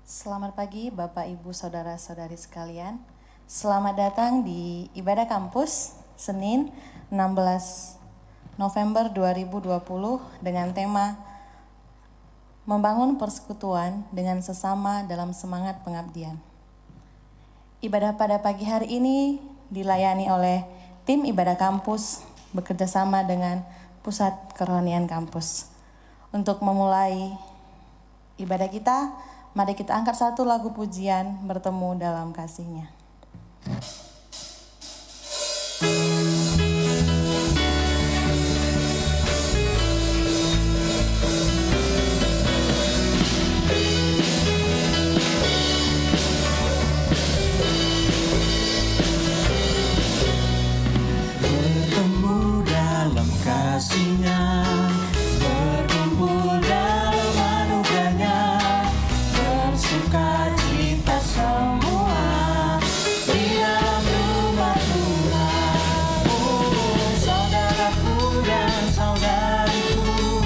Selamat pagi Bapak Ibu Saudara-saudari sekalian. Selamat datang di Ibadah Kampus Senin 16 November 2020 dengan tema Membangun Persekutuan dengan Sesama dalam Semangat Pengabdian. Ibadah pada pagi hari ini dilayani oleh tim Ibadah Kampus bekerjasama dengan Pusat Kerohanian Kampus. Untuk memulai ibadah kita, mari kita angkat satu lagu pujian bertemu dalam kasih-Nya. Bertemu dalam kasih-Nya, berkumpul dalam anugerah-Nya, bersukacita semua di dalam rumah Tuhan. Oh, saudaraku dan saudariku,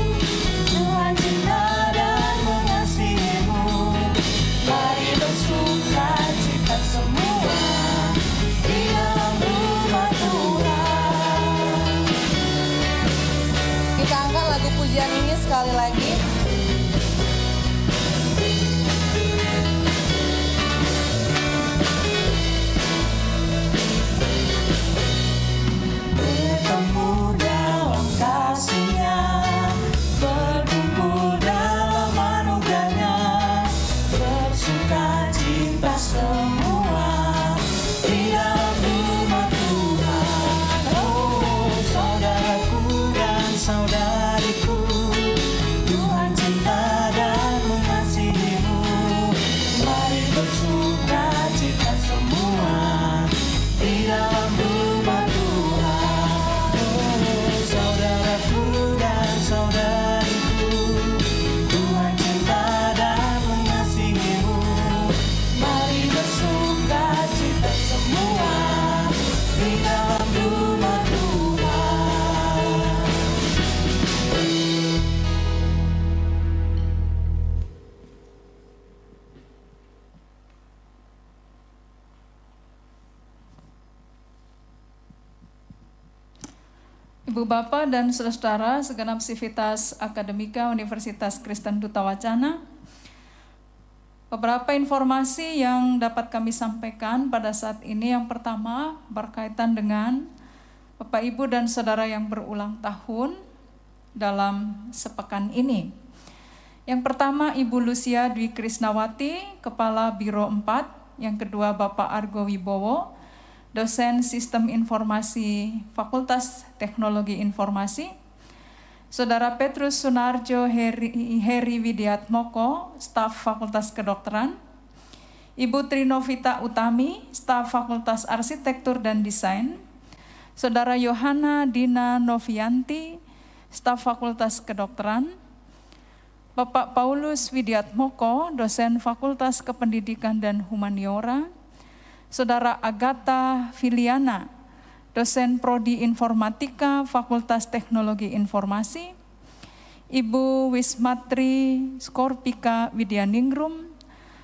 Tuhan cinta dan mengasihimu. Mari bersukacita semua di dalam rumah Tuhan. Kita angkat lagu pujian ini sekali lagi. Bertemu dalam kasih-Nya, berkumpul dalam anugerah-Nya, bersukacita semua di dalam rumah Tuhan. Oh, saudaraku dan saudariku, Tuhan cinta dan mengasihimu. Mari bersukacita semua di dalam rumah Tuhan. Oh, saudaraku dan saudariku, Tuhan cinta dan mengasihimu. Mari bersukacita semua di dalam rumah Tuhan. Ibu Bapak dan Saudara, segenap sivitas akademika Universitas Kristen Duta Wacana, beberapa informasi yang dapat kami sampaikan pada saat ini. Yang pertama berkaitan dengan Bapak Ibu dan Saudara yang berulang tahun dalam sepekan ini. Yang pertama Ibu Lucia Dwi Krisnawati, Kepala Biro 4. Yang kedua Bapak Argo Wibowo, dosen Sistem Informasi Fakultas Teknologi Informasi. Saudara Petrus Sunarjo Heri Widiatmoko, staf Fakultas Kedokteran. Ibu Trinovita Utami, staf Fakultas Arsitektur dan Desain. Saudara Yohana Dina Novianti, staf Fakultas Kedokteran. Bapak Paulus Widiatmoko, dosen Fakultas Kependidikan dan Humaniora. Saudara Agatha Filiana, dosen Prodi Informatika Fakultas Teknologi Informasi. Ibu Wismatri Skorpika Widyaningrum,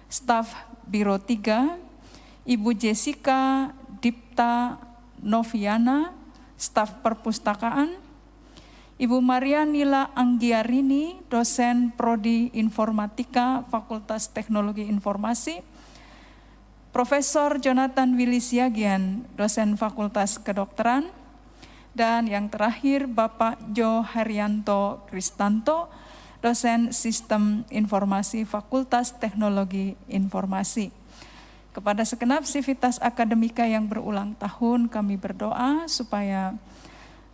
staf Biro 3. Ibu Jessica Dipta Noviana, staf Perpustakaan. Ibu Maria Nila Anggiarini, dosen Prodi Informatika Fakultas Teknologi Informasi. Profesor Jonathan Willy Siagian, dosen Fakultas Kedokteran. Dan yang terakhir Bapak Jo Haryanto Kristanto, dosen Sistem Informasi Fakultas Teknologi Informasi. Kepada segenap sivitas akademika yang berulang tahun, kami berdoa supaya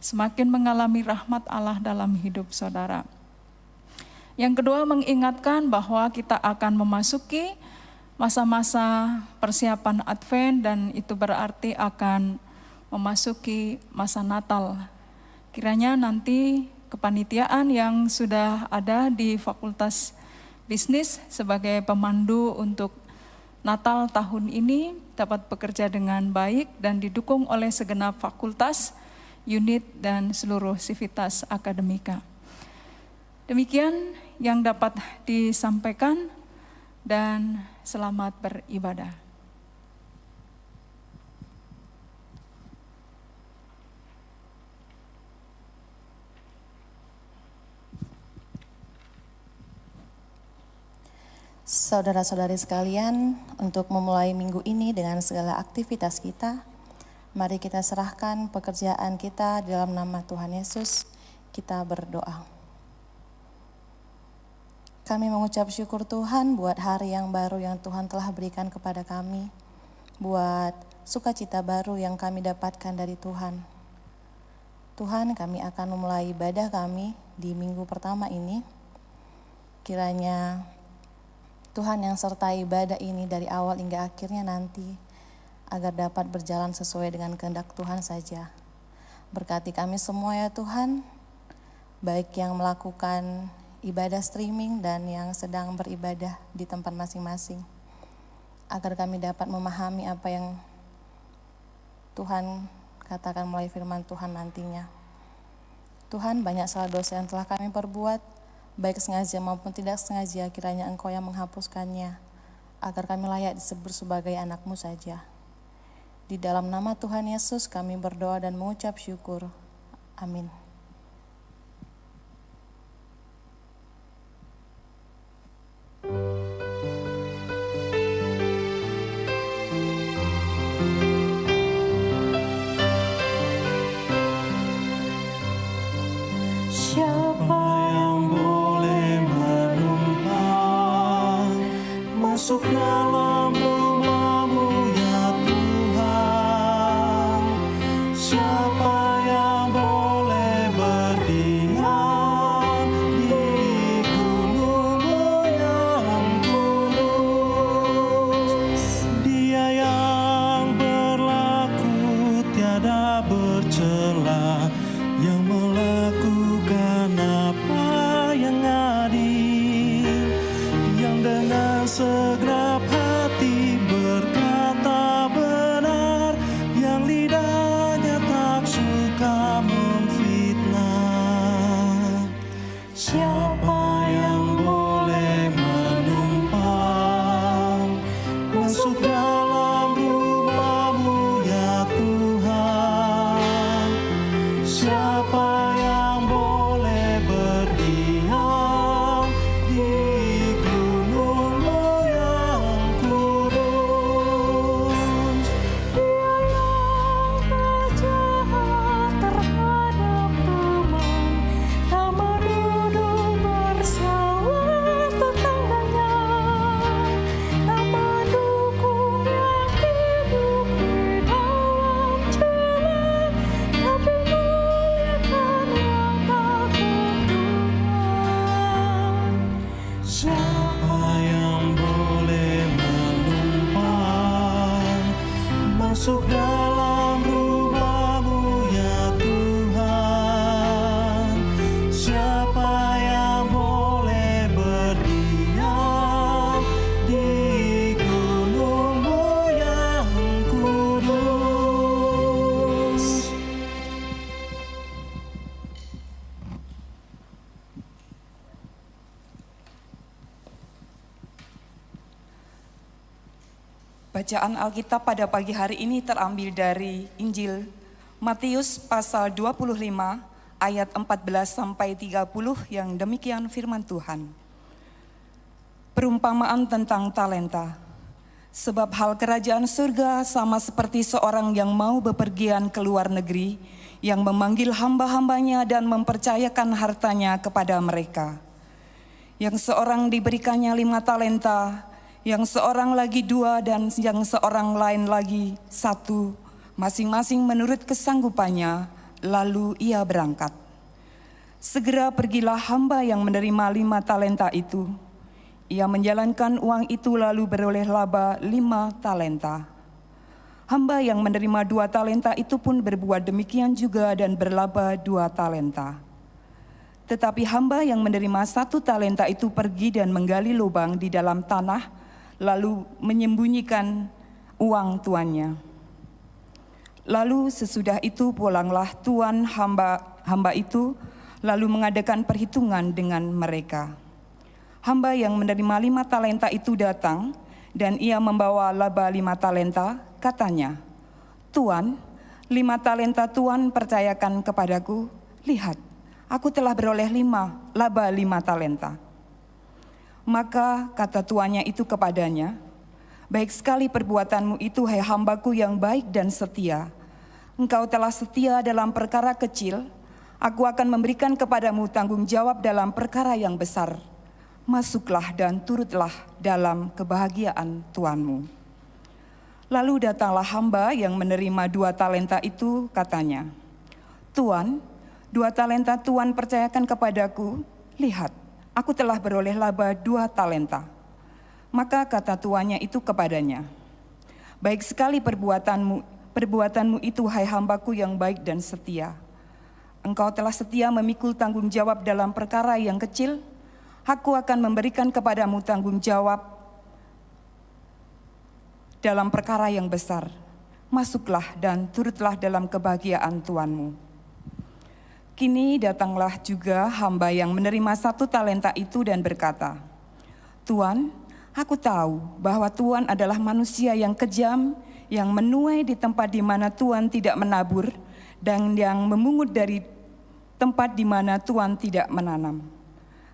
semakin mengalami rahmat Allah dalam hidup saudara. Yang kedua, mengingatkan bahwa kita akan memasuki masa-masa persiapan Advent, dan itu berarti akan memasuki masa Natal. Kiranya nanti kepanitiaan yang sudah ada di Fakultas Bisnis sebagai pemandu untuk Natal tahun ini dapat bekerja dengan baik dan didukung oleh segenap fakultas, unit, dan seluruh sivitas akademika. Demikian yang dapat disampaikan. dan selamat beribadah. Saudara-saudari sekalian, untuk memulai minggu ini dengan segala aktivitas kita, mari kita serahkan pekerjaan kita dalam nama Tuhan Yesus. Kita berdoa. Kami mengucap syukur Tuhan buat hari yang baru yang Tuhan telah berikan kepada kami, buat sukacita baru yang kami dapatkan dari Tuhan. Tuhan, kami akan memulai ibadah kami di minggu pertama ini. Kiranya Tuhan yang sertai ibadah ini dari awal hingga akhirnya nanti, agar dapat berjalan sesuai dengan kehendak Tuhan saja. Berkati kami semua ya Tuhan, baik yang melakukan ibadah streaming dan yang sedang beribadah di tempat masing-masing, agar kami dapat memahami apa yang Tuhan katakan melalui firman Tuhan nantinya. Tuhan, banyak salah dosa yang telah kami perbuat, baik sengaja maupun tidak sengaja, kiranya Engkau yang menghapuskannya, agar kami layak disebut sebagai anak-Mu saja. Di dalam nama Tuhan Yesus kami berdoa dan mengucap syukur. Amin. Siapa yang boleh menumpang masuk dalam rumah-Mu ya Tuhan? Siapa yang boleh berdiam di gunung-Mu yang kudus? Dia yang berlaku tiada bercela, yang melakukan apa yang adil, yang dengan segenap hati berkata benar, yang lidahnya tak suka memfitnah. Siapa yang boleh menumpang masuk dalam rumah-Mu ya Tuhan? Siapa yang boleh berdiam di gunung-Mu yang kudus? Dia yang tak jahat terhadap teman, tak menuduh bersalah tetangganya, tak mendukung yang hidup di dalam celah, tapi muliakan yang takut Tuhan. Siapa yang boleh menumpang masuk dalam rumah-Mu ya Tuhan? Siapa yang boleh berdiam di gunung-Mu yang kudus? Bacaan Alkitab pada pagi hari ini terambil dari Injil Matius pasal 25 ayat 14 sampai 30 yang demikian firman Tuhan. Perumpamaan tentang talenta. Sebab hal kerajaan surga sama seperti seorang yang mau bepergian ke luar negeri, yang memanggil hamba-hambanya dan mempercayakan hartanya kepada mereka. Yang seorang diberikannya 5 talenta, yang seorang lagi 2, dan yang seorang lain lagi 1, masing-masing menurut kesanggupannya, lalu ia berangkat. Segera pergilah hamba yang menerima 5 talenta itu. Ia menjalankan uang itu lalu beroleh laba 5 talenta. Hamba yang menerima 2 talenta itu pun berbuat demikian juga dan berlaba 2 talenta. Tetapi hamba yang menerima 1 talenta itu pergi dan menggali lubang di dalam tanah, lalu menyembunyikan uang tuannya. Lalu sesudah itu pulanglah tuan hamba itu, lalu mengadakan perhitungan dengan mereka. Hamba yang menerima 5 talenta itu datang, dan ia membawa laba 5 talenta, katanya, "Tuan, 5 talenta Tuan percayakan kepadaku, lihat, aku telah beroleh 5 laba 5 talenta." Maka kata tuannya itu kepadanya, "Baik sekali perbuatanmu itu, hai hambaku yang baik dan setia. Engkau telah setia dalam perkara kecil, aku akan memberikan kepadamu tanggung jawab dalam perkara yang besar. Masuklah dan turutlah dalam kebahagiaan tuanmu." Lalu datanglah hamba yang menerima 2 talenta itu, katanya, "Tuan, 2 talenta Tuan percayakan kepadaku, lihat, aku telah beroleh laba 2 talenta. Maka kata tuannya itu kepadanya, "Baik sekali perbuatanmu itu, hai hambaku yang baik dan setia. Engkau telah setia memikul tanggung jawab dalam perkara yang kecil, aku akan memberikan kepadamu tanggung jawab dalam perkara yang besar. Masuklah dan turutlah dalam kebahagiaan tuanmu." Kini datanglah juga hamba yang menerima 1 talenta itu dan berkata, "Tuan, aku tahu bahwa Tuan adalah manusia yang kejam, yang menuai di tempat di mana Tuan tidak menabur, dan yang memungut dari tempat di mana Tuan tidak menanam.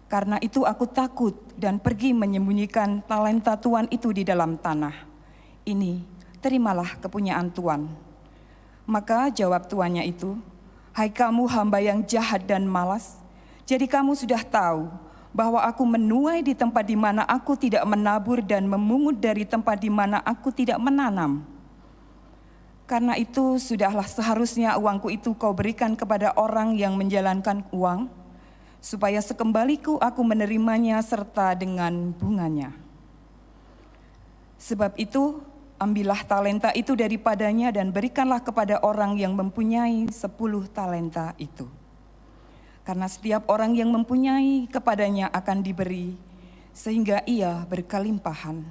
Karena itu aku takut dan pergi menyembunyikan talenta Tuan itu di dalam tanah. Ini, terimalah kepunyaan Tuan." Maka jawab tuannya itu, "Hai kamu hamba yang jahat dan malas, jadi kamu sudah tahu bahwa aku menuai di tempat di mana aku tidak menabur dan memungut dari tempat di mana aku tidak menanam. Karena itu sudahlah seharusnya uangku itu kau berikan kepada orang yang menjalankan uang, supaya sekembaliku aku menerimanya serta dengan bunganya. Sebab itu, ambillah talenta itu daripadanya dan berikanlah kepada orang yang mempunyai 10 talenta itu. Karena setiap orang yang mempunyai kepadanya akan diberi, sehingga ia berkelimpahan.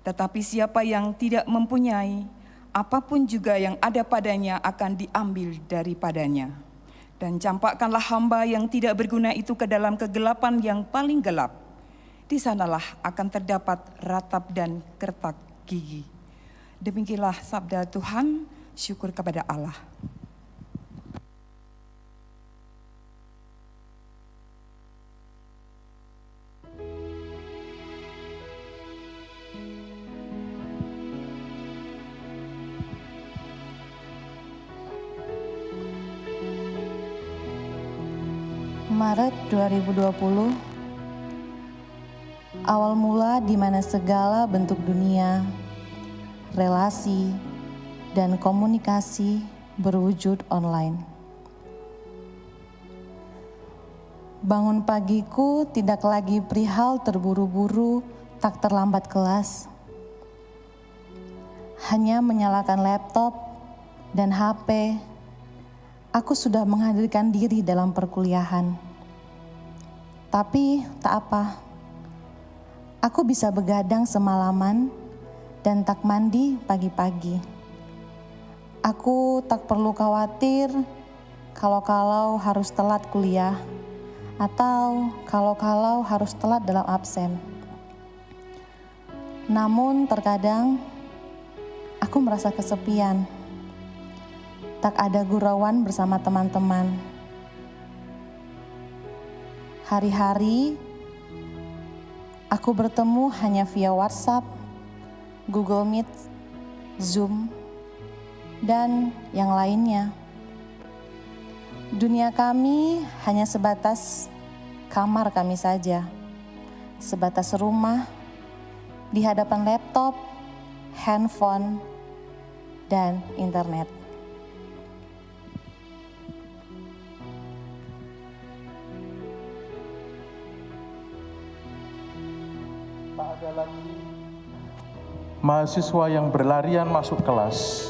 Tetapi siapa yang tidak mempunyai, apapun juga yang ada padanya akan diambil daripadanya. Dan campakkanlah hamba yang tidak berguna itu ke dalam kegelapan yang paling gelap. Di sanalah akan terdapat ratap dan kertak gigi." Demikianlah sabda Tuhan, syukur kepada Allah. Maret 2020, awal mula di mana segala bentuk dunia, relasi, dan komunikasi berwujud online. Bangun pagiku tidak lagi perihal terburu-buru, tak terlambat kelas. Hanya menyalakan laptop dan HP, aku sudah menghadirkan diri dalam perkuliahan. Tapi tak apa, aku bisa begadang semalaman dan tak mandi pagi-pagi. Aku tak perlu khawatir kalau-kalau harus telat kuliah atau kalau-kalau harus telat dalam absen. Namun terkadang aku merasa kesepian. Tak ada gurauan bersama teman-teman. Hari-hari aku bertemu hanya via WhatsApp, Google Meet, Zoom, dan yang lainnya. Dunia kami hanya sebatas kamar kami saja, sebatas rumah, di hadapan laptop, handphone, dan internet. Tak ada lagi mahasiswa yang berlarian masuk kelas,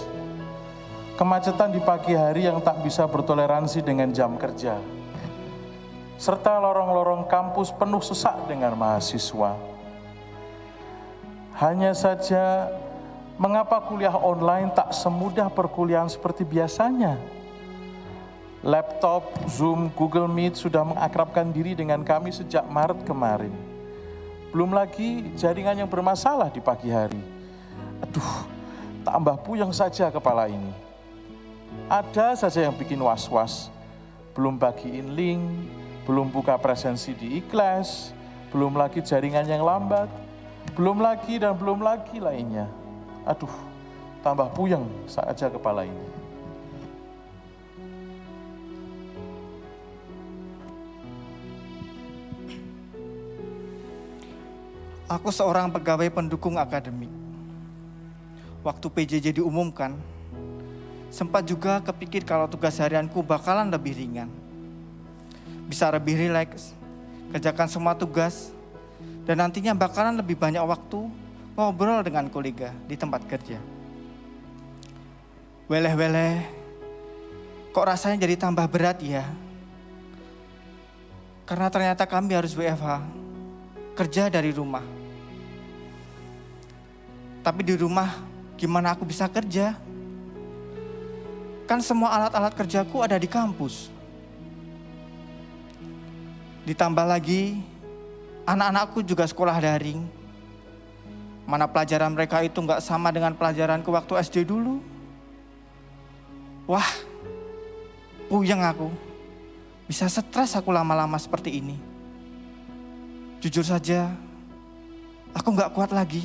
kemacetan di pagi hari yang tak bisa bertoleransi dengan jam kerja, serta lorong-lorong kampus penuh sesak dengan mahasiswa. Hanya saja, mengapa kuliah online tak semudah perkuliahan seperti biasanya? Laptop, Zoom, Google Meet sudah mengakrabkan diri dengan kami sejak Maret kemarin. Belum lagi jaringan yang bermasalah di pagi hari. Aduh, tambah puyeng saja kepala ini. Ada saja yang bikin was-was. Belum bagiin link, belum buka presensi di Ikhlas, belum lagi jaringan yang lambat, belum lagi dan belum lagi lainnya. Aduh, tambah puyeng saja kepala ini. Aku seorang pegawai pendukung akademik. Waktu PJJ diumumkan, sempat juga kepikir kalau tugas harianku bakalan lebih ringan. Bisa lebih rileks, kerjakan semua tugas, dan nantinya bakalan lebih banyak waktu ngobrol dengan kolega di tempat kerja. Weleh-weleh, kok rasanya jadi tambah berat ya? Karena ternyata kami harus WFH, kerja dari rumah. Tapi di rumah gimana aku bisa kerja? Kan semua alat-alat kerjaku ada di kampus. Ditambah lagi anak-anakku juga sekolah daring. Mana pelajaran mereka itu gak sama dengan pelajaranku waktu SD dulu. Wah, puyeng aku. Bisa stres aku lama-lama seperti ini. Jujur saja, aku gak kuat lagi.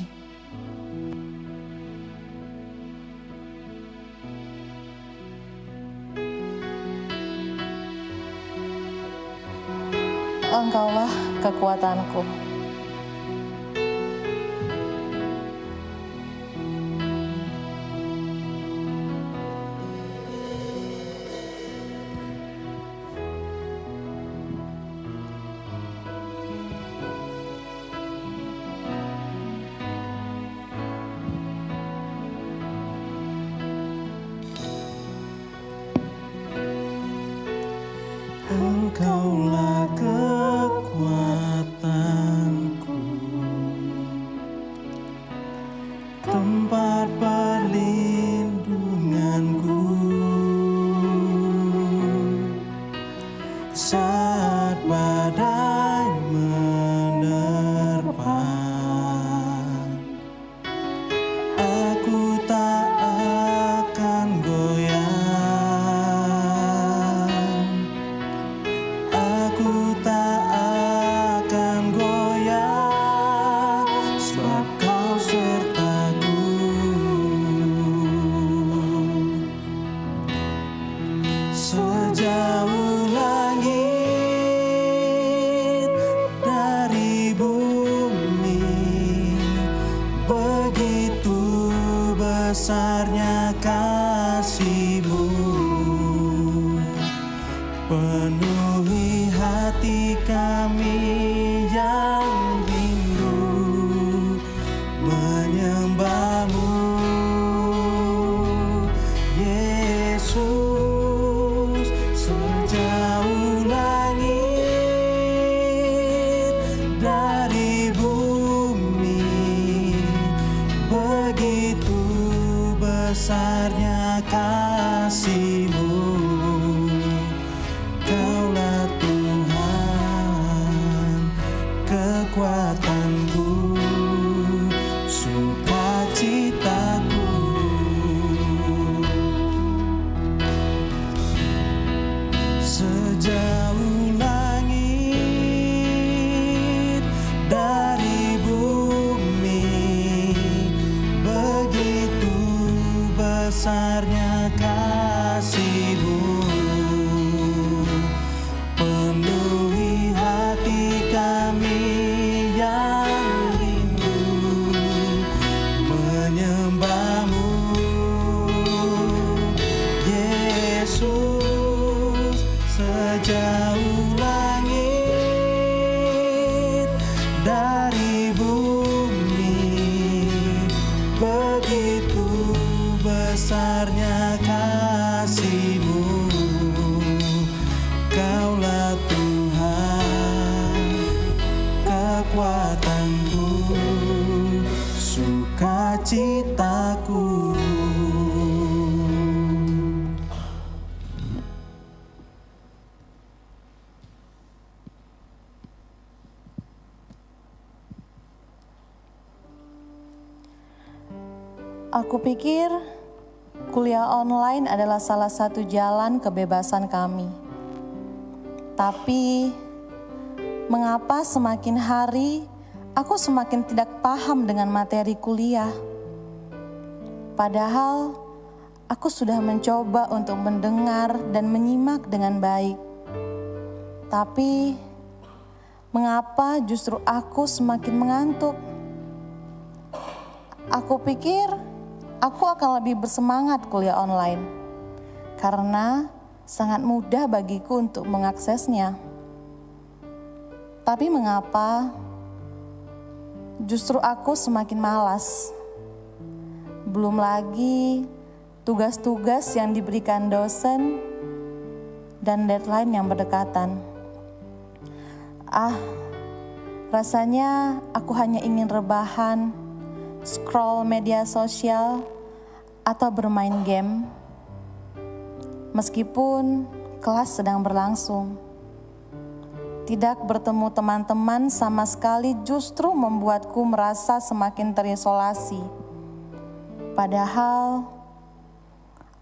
Engkaulah kekuatanku. Engkaulah kekuatanku, tempat perlindunganku saat badai menerpa. Aku tak akan goyah. Aku tak akan goyah, sebab Kau sertaku. Sejauh langit dari bumi, begitu besarnya kasih-Mu. Penuhi hati kami yang rindu menyembah-Mu, Yesus. Sejauh langit dari bumi, begitu besarnya kasih-Mu. Kaulah Tuhan, kekuatanku, sukacitaku. Sejauh langit dari bumi, begitu besarnya kasih-Mu. Penuhi hati kami yang rindu menyembah-Mu, Yesus. Sejauh langit dari bumi, begitu besarnya kasih-Mu. Kaulah Tuhan, kekuatanku, sukacitaku. Aku pikir kuliah online adalah salah satu jalan kebebasan kami. Tapi, mengapa semakin hari aku semakin tidak paham dengan materi kuliah? Padahal, aku sudah mencoba untuk mendengar dan menyimak dengan baik. Tapi, mengapa justru aku semakin mengantuk? Aku pikir aku akan lebih bersemangat kuliah online karena sangat mudah bagiku untuk mengaksesnya. Tapi mengapa justru aku semakin malas? Belum lagi tugas-tugas yang diberikan dosen dan deadline yang berdekatan. Rasanya aku hanya ingin rebahan, scroll media sosial, atau bermain game, meskipun kelas sedang berlangsung. Tidak bertemu teman-teman sama sekali justru membuatku merasa semakin terisolasi. Padahal,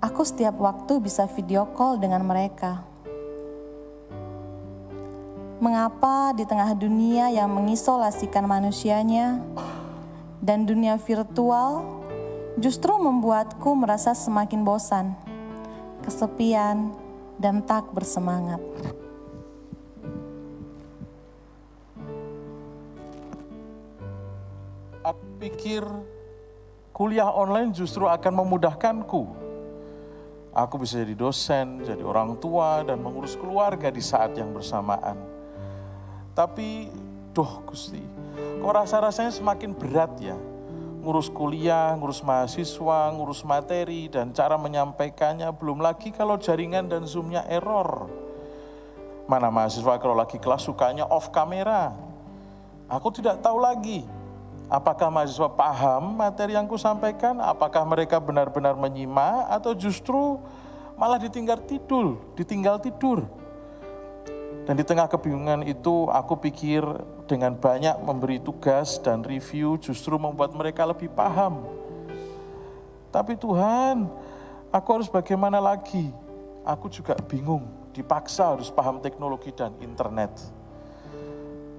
aku setiap waktu bisa video call dengan mereka. Mengapa di tengah dunia yang mengisolasikan manusianya, dan dunia virtual justru membuatku merasa semakin bosan, kesepian, dan tak bersemangat. Aku pikir kuliah online justru akan memudahkanku. Aku bisa jadi dosen, jadi orang tua, dan mengurus keluarga di saat yang bersamaan. Tapi, Gusti, kok rasa-rasanya semakin berat ya? Ngurus kuliah, ngurus mahasiswa, ngurus materi, dan cara menyampaikannya. Belum lagi kalau jaringan dan zoom-nya error. Mana mahasiswa kalau lagi kelas sukanya off kamera. Aku tidak tahu lagi, apakah mahasiswa paham materi yang kusampaikan? Apakah mereka benar-benar menyimak atau justru malah ditinggal tidur? Dan di tengah kebingungan itu, aku pikir dengan banyak memberi tugas dan review justru membuat mereka lebih paham. Tapi Tuhan, aku harus bagaimana lagi? Aku juga bingung, dipaksa harus paham teknologi dan internet.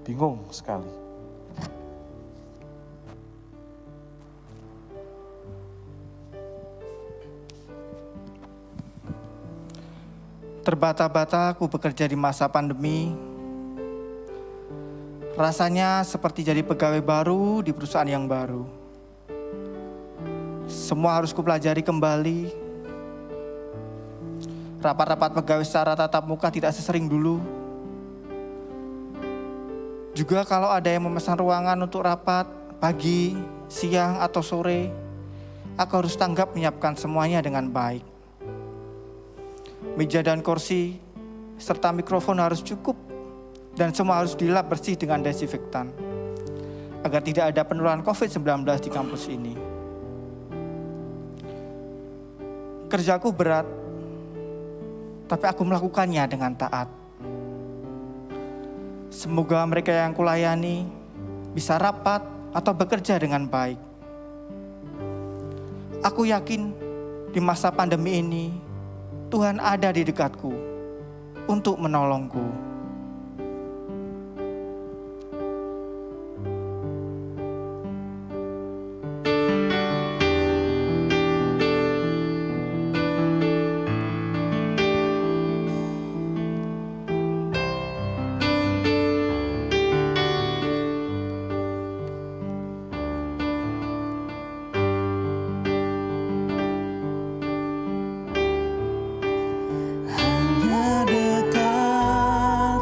Bingung sekali. Terbata-bata aku bekerja di masa pandemi. Rasanya seperti jadi pegawai baru di perusahaan yang baru. Semua harus kupelajari kembali. Rapat-rapat pegawai secara tatap muka tidak sesering dulu. Juga kalau ada yang memesan ruangan untuk rapat pagi, siang, atau sore, aku harus tanggap menyiapkan semuanya dengan baik. Meja dan kursi, serta mikrofon harus cukup, dan semua harus dilap bersih dengan desinfektan, agar tidak ada penularan COVID-19 di kampus ini. Kerjaku berat, tapi aku melakukannya dengan taat. Semoga mereka yang kulayani bisa rapat atau bekerja dengan baik. Aku yakin di masa pandemi ini, Tuhan ada di dekatku untuk menolongku. Hanya dekat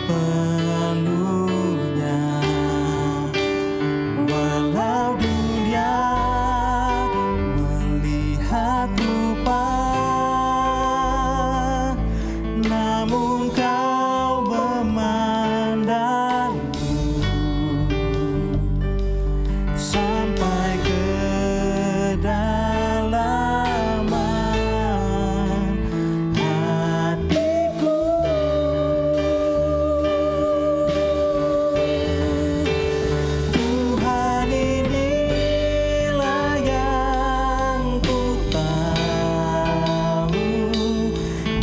sepenuhnya. Walau dunia melihat rupa, namun kau memandangku sampai kedalaman hatiku. Tuhan, inilah yang ku tahu,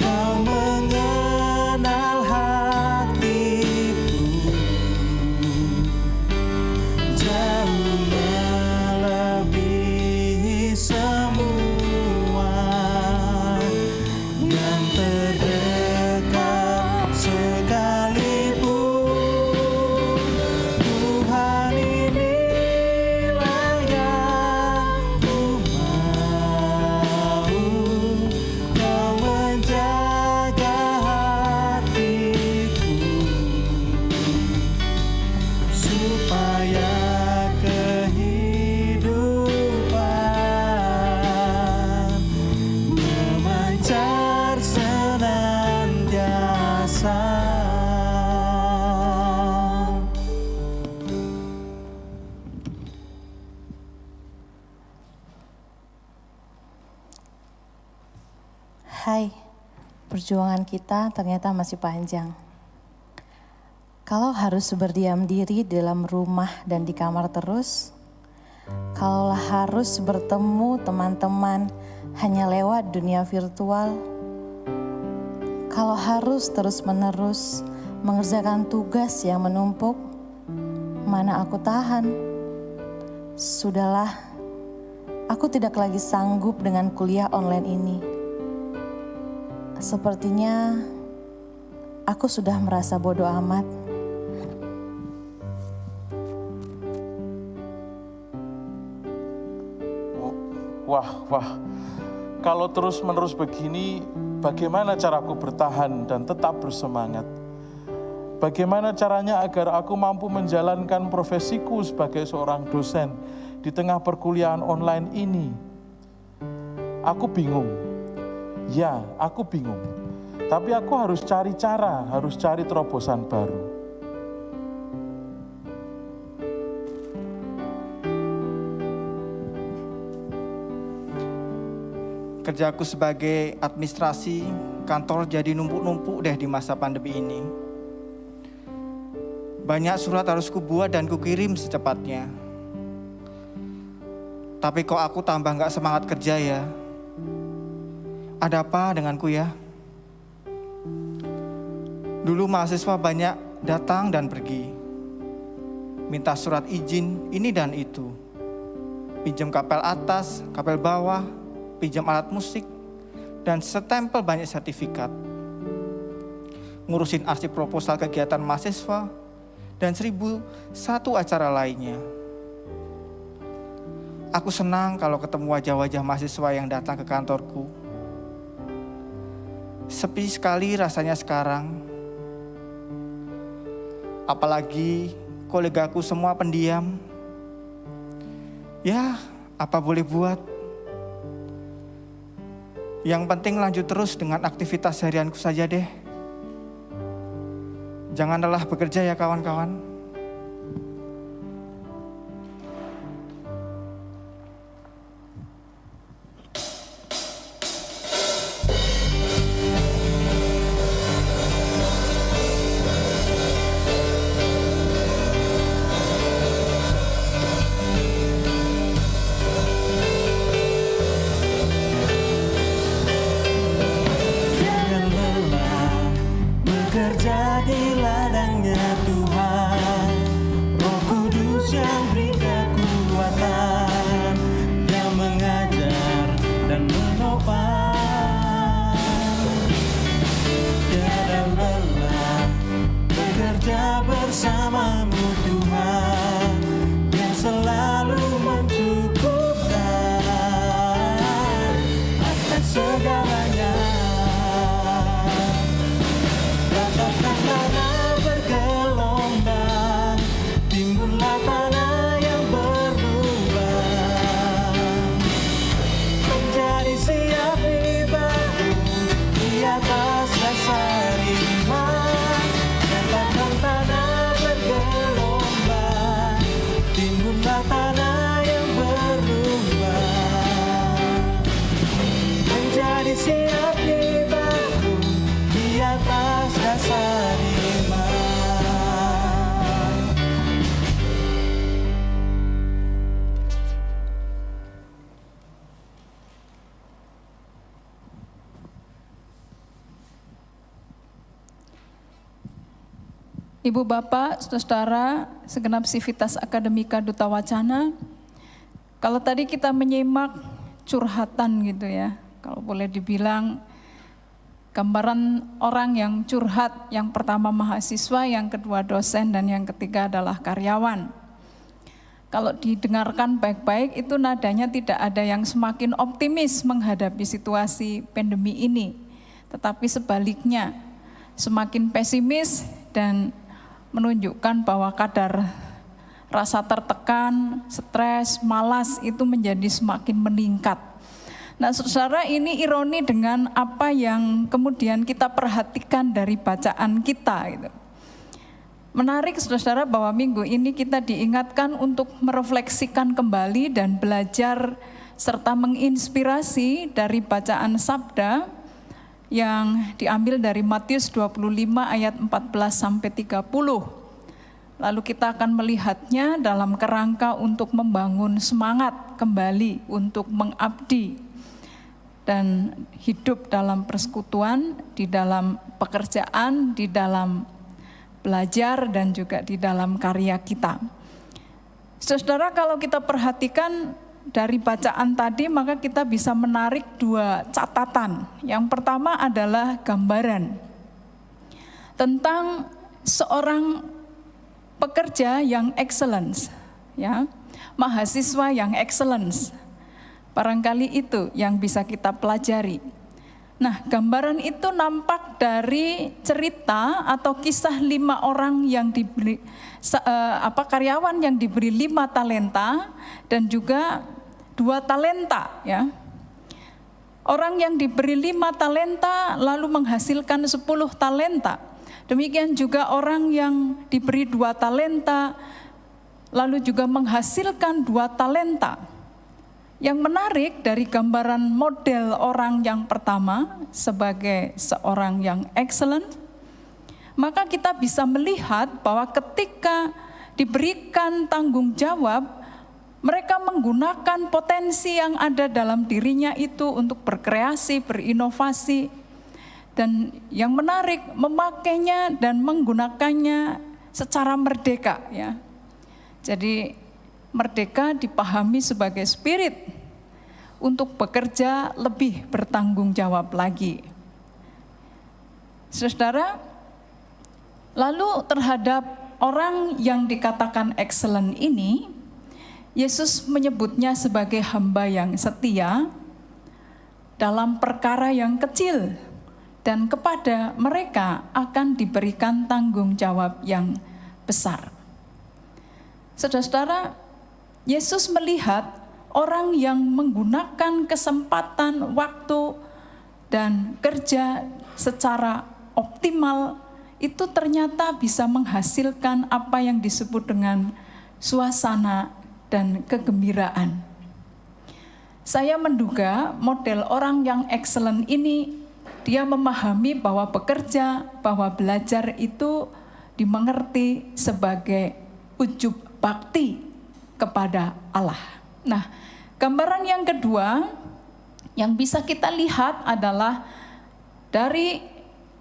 kau mengenal hatiku jauh melebihi semua yang terdekat sekalipun. Tuhan, inilah yang ku mau, kau menjaga hatiku supaya kehidupan memancar senantiasa. Hai, perjuangan kita ternyata masih panjang. Kalau harus berdiam diri di dalam rumah dan di kamar terus, kalaulah harus bertemu teman-teman hanya lewat dunia virtual, kalau harus terus-menerus mengerjakan tugas yang menumpuk, mana aku tahan. Sudahlah, aku tidak lagi sanggup dengan kuliah online ini. Sepertinya aku sudah merasa bodoh amat. Wah, kalau terus-menerus begini, bagaimana caraku bertahan dan tetap bersemangat? Bagaimana caranya agar aku mampu menjalankan profesiku sebagai seorang dosen di tengah perkuliahan online ini? Aku bingung. Ya, aku bingung. Tapi aku harus cari cara, harus cari terobosan baru. Kerjaku sebagai administrasi kantor jadi numpuk-numpuk deh di masa pandemi ini. Banyak surat harus kubuat dan kukirim secepatnya. Tapi kok aku tambah gak semangat kerja ya? Ada apa denganku ya? Dulu mahasiswa banyak datang dan pergi. Minta surat izin ini dan itu. Pinjam kapel atas, kapel bawah, pinjam alat musik, dan setempel banyak sertifikat. Ngurusin arsip proposal kegiatan mahasiswa, dan 1001 acara lainnya. Aku senang kalau ketemu wajah-wajah mahasiswa yang datang ke kantorku. Sepi sekali rasanya sekarang. Apalagi kolegaku semua pendiam. Ya, apa boleh buat. Yang penting lanjut terus dengan aktivitas harianku saja deh. Jangan lelah bekerja ya kawan-kawan. Jangan lelah bekerja di ladangnya Tuhan. Ibu Bapak, Saudara, segenap Sivitas Akademika Duta Wacana, kalau tadi kita menyimak curhatan gitu ya, kalau boleh dibilang gambaran orang yang curhat, yang pertama mahasiswa, yang kedua dosen, dan yang ketiga adalah karyawan. Kalau didengarkan baik-baik itu nadanya tidak ada yang semakin optimis menghadapi situasi pandemi ini, tetapi sebaliknya semakin pesimis dan menunjukkan bahwa kadar rasa tertekan, stres, malas itu menjadi semakin meningkat. Nah, saudara, ini ironi dengan apa yang kemudian kita perhatikan dari bacaan kita. Gitu. Menarik, saudara, bahwa minggu ini kita diingatkan untuk merefleksikan kembali dan belajar serta menginspirasi dari bacaan sabda yang diambil dari Matius 25 ayat 14 sampai 30. Lalu kita akan melihatnya dalam kerangka untuk membangun semangat kembali untuk mengabdi dan hidup dalam persekutuan, di dalam pekerjaan, di dalam belajar dan juga di dalam karya kita. Saudara, kalau kita perhatikan dari bacaan tadi, maka kita bisa menarik dua catatan. Yang pertama adalah gambaran tentang seorang pekerja yang excellence, ya, mahasiswa yang excellence. Barangkali itu yang bisa kita pelajari. Nah, gambaran itu nampak dari cerita atau kisah 5 orang yang diberi karyawan yang diberi 5 talenta dan juga 2 talenta, ya. Orang yang diberi 5 talenta lalu menghasilkan 10 talenta. Demikian juga orang yang diberi 2 talenta lalu juga menghasilkan 2 talenta. Yang menarik dari gambaran model orang yang pertama sebagai seorang yang excellent, maka kita bisa melihat bahwa ketika diberikan tanggung jawab, mereka menggunakan potensi yang ada dalam dirinya itu untuk berkreasi, berinovasi, dan yang menarik memakainya dan menggunakannya secara merdeka, ya. Jadi merdeka dipahami sebagai spirit untuk bekerja lebih bertanggung jawab lagi. Saudara, lalu terhadap orang yang dikatakan excellent ini, Yesus menyebutnya sebagai hamba yang setia dalam perkara yang kecil, dan kepada mereka akan diberikan tanggung jawab yang besar. Saudara-saudara, Yesus melihat orang yang menggunakan kesempatan, waktu, dan kerja secara optimal itu ternyata bisa menghasilkan apa yang disebut dengan suasana dan kegembiraan. Saya menduga model orang yang excellent ini, dia memahami bahwa bekerja, bahwa belajar itu dimengerti sebagai ujub bakti kepada Allah. Nah, gambaran yang kedua yang bisa kita lihat adalah dari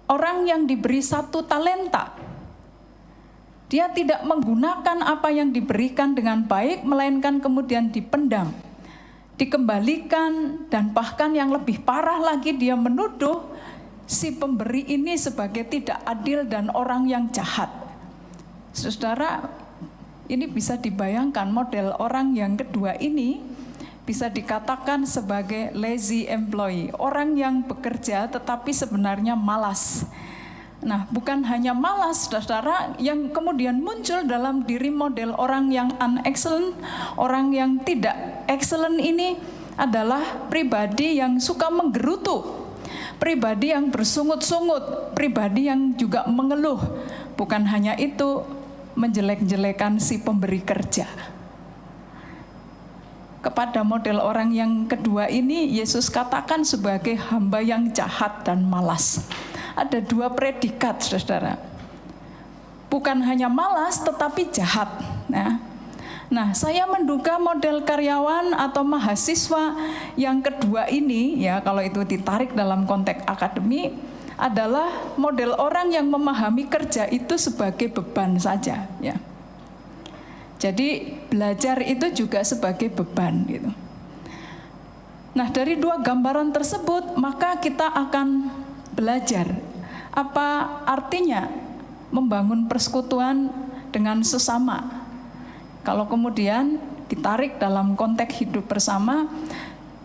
orang yang diberi 1 talenta. Dia tidak menggunakan apa yang diberikan dengan baik, melainkan kemudian dipendam, dikembalikan, dan bahkan yang lebih parah lagi dia menuduh si pemberi ini sebagai tidak adil dan orang yang jahat. Saudara, ini bisa dibayangkan model orang yang kedua ini bisa dikatakan sebagai lazy employee, orang yang bekerja tetapi sebenarnya malas. Nah, bukan hanya malas, saudara, yang kemudian muncul dalam diri model orang yang unexcellent, orang yang tidak excellent ini adalah pribadi yang suka menggerutu, pribadi yang bersungut-sungut, pribadi yang juga mengeluh. Bukan hanya itu, menjelek-jelekan si pemberi kerja. Kepada model orang yang kedua ini, Yesus katakan sebagai hamba yang jahat dan malas. Ada 2 predikat, saudara. Bukan hanya malas, tetapi jahat. Nah, saya menduga model karyawan atau mahasiswa yang kedua ini, ya, kalau itu ditarik dalam konteks akademi, adalah model orang yang memahami kerja itu sebagai beban saja, ya. Jadi belajar itu juga sebagai beban gitu. Nah, dari dua gambaran tersebut maka kita akan belajar apa artinya membangun persekutuan dengan sesama. Kalau kemudian ditarik dalam konteks hidup bersama,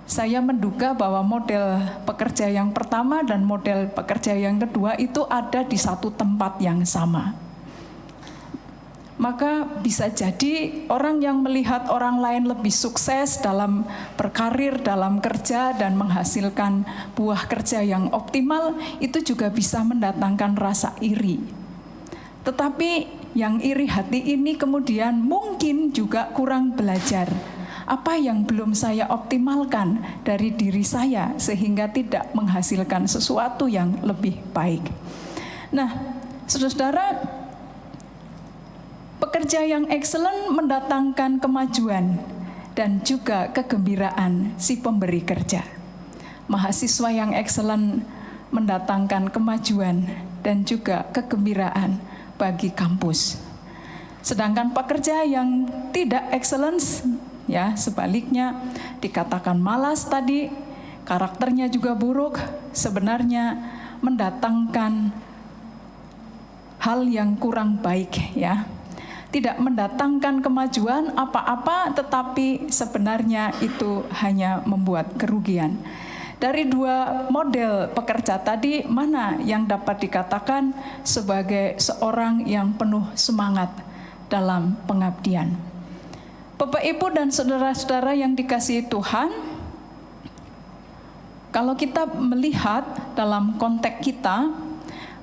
saya menduga bahwa model pekerja yang pertama dan model pekerja yang kedua itu ada di satu tempat yang sama. Maka bisa jadi orang yang melihat orang lain lebih sukses dalam berkarir, dalam kerja dan menghasilkan buah kerja yang optimal, itu juga bisa mendatangkan rasa iri. Tetapi yang iri hati ini kemudian mungkin juga kurang belajar. Apa yang belum saya optimalkan dari diri saya sehingga tidak menghasilkan sesuatu yang lebih baik. Nah, saudara-saudara, pekerja yang excellent mendatangkan kemajuan dan juga kegembiraan si pemberi kerja. Mahasiswa yang excellent mendatangkan kemajuan dan juga kegembiraan bagi kampus. Sedangkan pekerja yang tidak excellence, ya sebaliknya dikatakan malas tadi, karakternya juga buruk, sebenarnya mendatangkan hal yang kurang baik, ya. Tidak mendatangkan kemajuan apa-apa, tetapi sebenarnya itu hanya membuat kerugian. Dari dua model pekerja tadi, mana yang dapat dikatakan sebagai seorang yang penuh semangat dalam pengabdian? Bapak, Ibu, dan saudara-saudara yang dikasihi Tuhan, kalau kita melihat dalam konteks kita,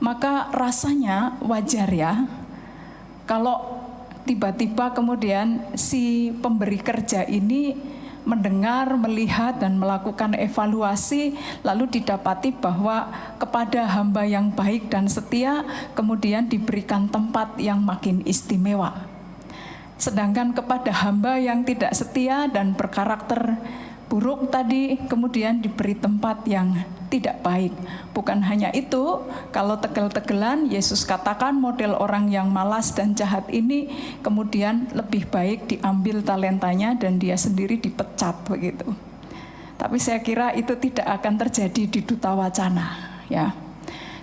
maka rasanya wajar ya, kalau tiba-tiba kemudian si pemberi kerja ini mendengar, melihat, dan melakukan evaluasi, lalu didapati bahwa kepada hamba yang baik dan setia, kemudian diberikan tempat yang makin istimewa. Sedangkan kepada hamba yang tidak setia dan berkarakter buruk tadi, kemudian diberi tempat yang tidak baik. Bukan hanya itu, kalau tegel-tegelan, Yesus katakan model orang yang malas dan jahat ini kemudian lebih baik diambil talentanya dan dia sendiri dipecat begitu. Tapi saya kira itu tidak akan terjadi di Duta Wacana, ya.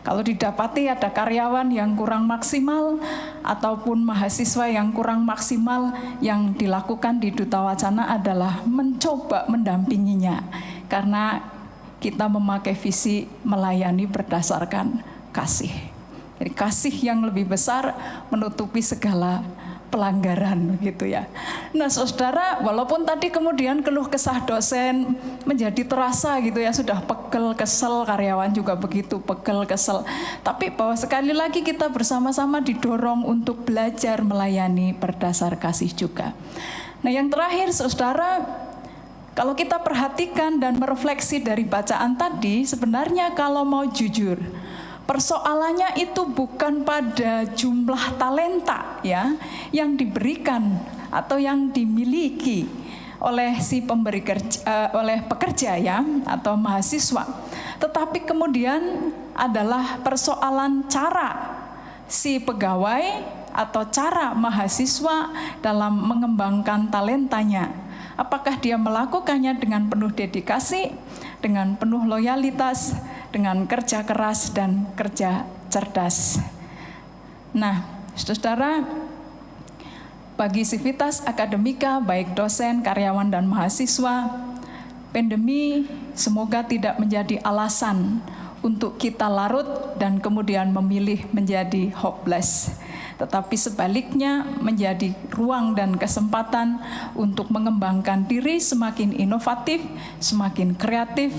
Kalau didapati ada karyawan yang kurang maksimal ataupun mahasiswa yang kurang maksimal, yang dilakukan di Duta Wacana adalah mencoba mendampinginya. Karena kita memakai visi melayani berdasarkan kasih. Jadi kasih yang lebih besar menutupi segala pelanggaran gitu ya. Nah, saudara, walaupun tadi kemudian keluh kesah dosen menjadi terasa gitu ya, sudah pegel, kesel, karyawan juga begitu pegel, kesel. Tapi bahwa sekali lagi kita bersama-sama didorong untuk belajar melayani berdasar kasih juga. Nah, yang terakhir saudara, kalau kita perhatikan dan merefleksi dari bacaan tadi, sebenarnya kalau mau jujur, persoalannya itu bukan pada jumlah talenta ya yang diberikan atau yang dimiliki oleh si pemberi kerja, oleh pekerja ya atau mahasiswa, tetapi kemudian adalah persoalan cara si pegawai atau cara mahasiswa dalam mengembangkan talentanya. Apakah dia melakukannya dengan penuh dedikasi, dengan penuh loyalitas, dengan kerja keras dan kerja cerdas. Nah, saudara, bagi Civitas Akademika, baik dosen, karyawan, dan mahasiswa, pandemi semoga tidak menjadi alasan untuk kita larut dan kemudian memilih menjadi hopeless. Tetapi sebaliknya menjadi ruang dan kesempatan untuk mengembangkan diri semakin inovatif, semakin kreatif,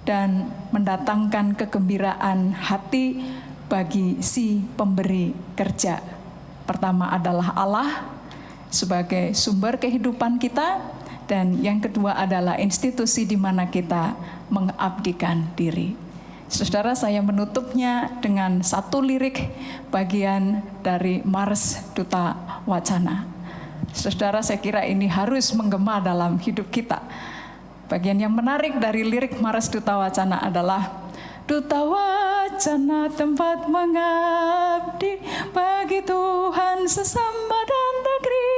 dan mendatangkan kegembiraan hati bagi si pemberi kerja. Pertama adalah Allah sebagai sumber kehidupan kita, dan yang kedua adalah institusi di mana kita mengabdikan diri. Saudara, saya menutupnya dengan satu lirik bagian dari Mars Duta Wacana. Saudara, saya kira ini harus menggema dalam hidup kita. Bagian yang menarik dari lirik Mars Duta Wacana adalah Duta Wacana Wacana tempat mengabdi bagi Tuhan sesama dan negeri.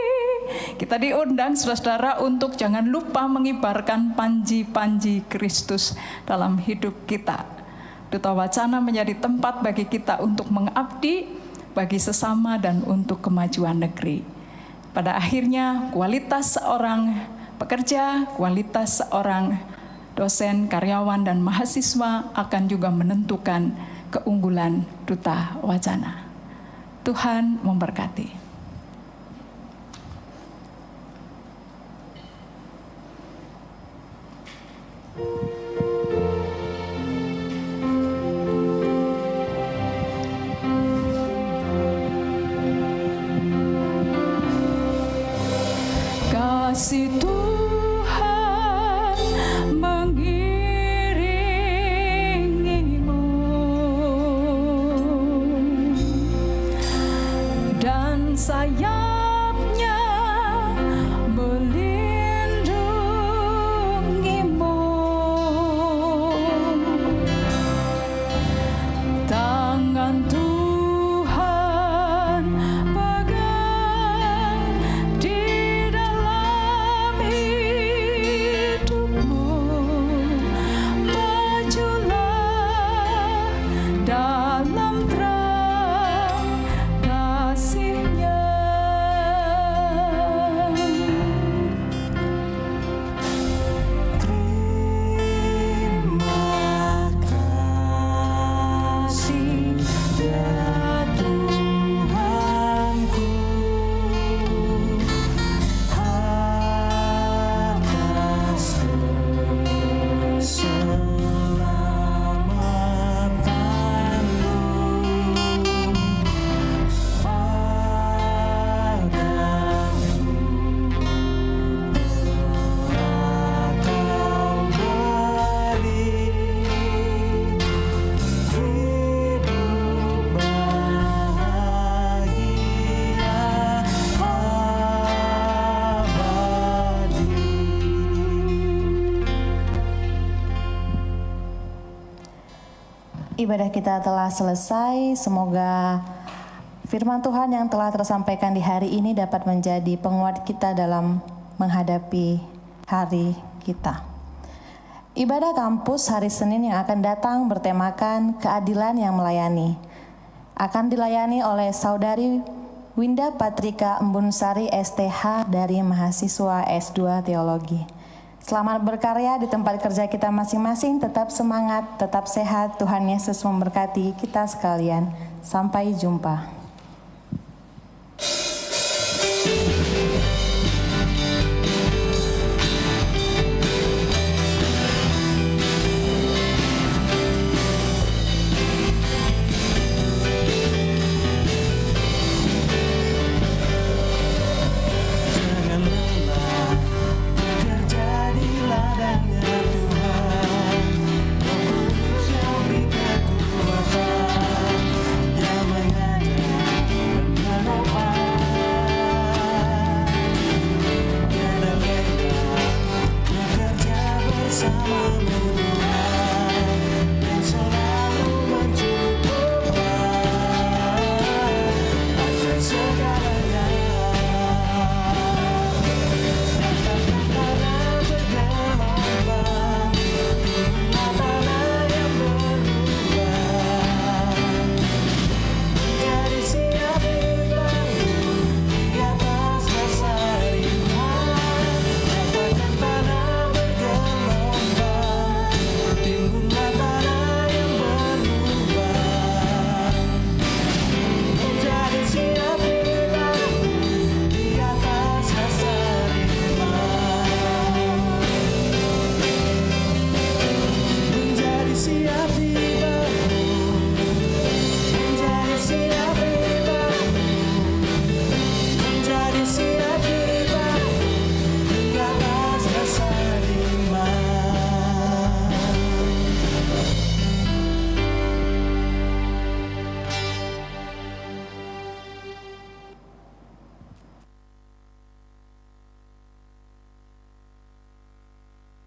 Kita diundang saudara-saudara untuk jangan lupa mengibarkan panji-panji Kristus dalam hidup kita. Duta Wacana menjadi tempat bagi kita untuk mengabdi bagi sesama dan untuk kemajuan negeri. Pada akhirnya kualitas seorang pekerja, kualitas seorang dosen, karyawan, dan mahasiswa akan juga menentukan keunggulan Duta Wacana. Tuhan memberkati. Kasih Tuhan mengiringimu dan sayapnya melindungimu. Tangan Tuhan pegang di dalam hidupmu. Majulah dalam terang kasih-Nya. Terima kasih ya Tuhanku atas keselamatanmu. Ibadah kita telah selesai. Semoga firman Tuhan yang telah tersampaikan di hari ini dapat menjadi penguat kita dalam menghadapi hari kita. Ibadah kampus hari Senin yang akan datang bertemakan keadilan yang melayani. Akan dilayani oleh Saudari Winda Patrika Embunsari STH dari mahasiswa S2 Teologi. Selamat berkarya di tempat kerja kita masing-masing, tetap semangat, tetap sehat, Tuhan Yesus memberkati kita sekalian. Sampai jumpa.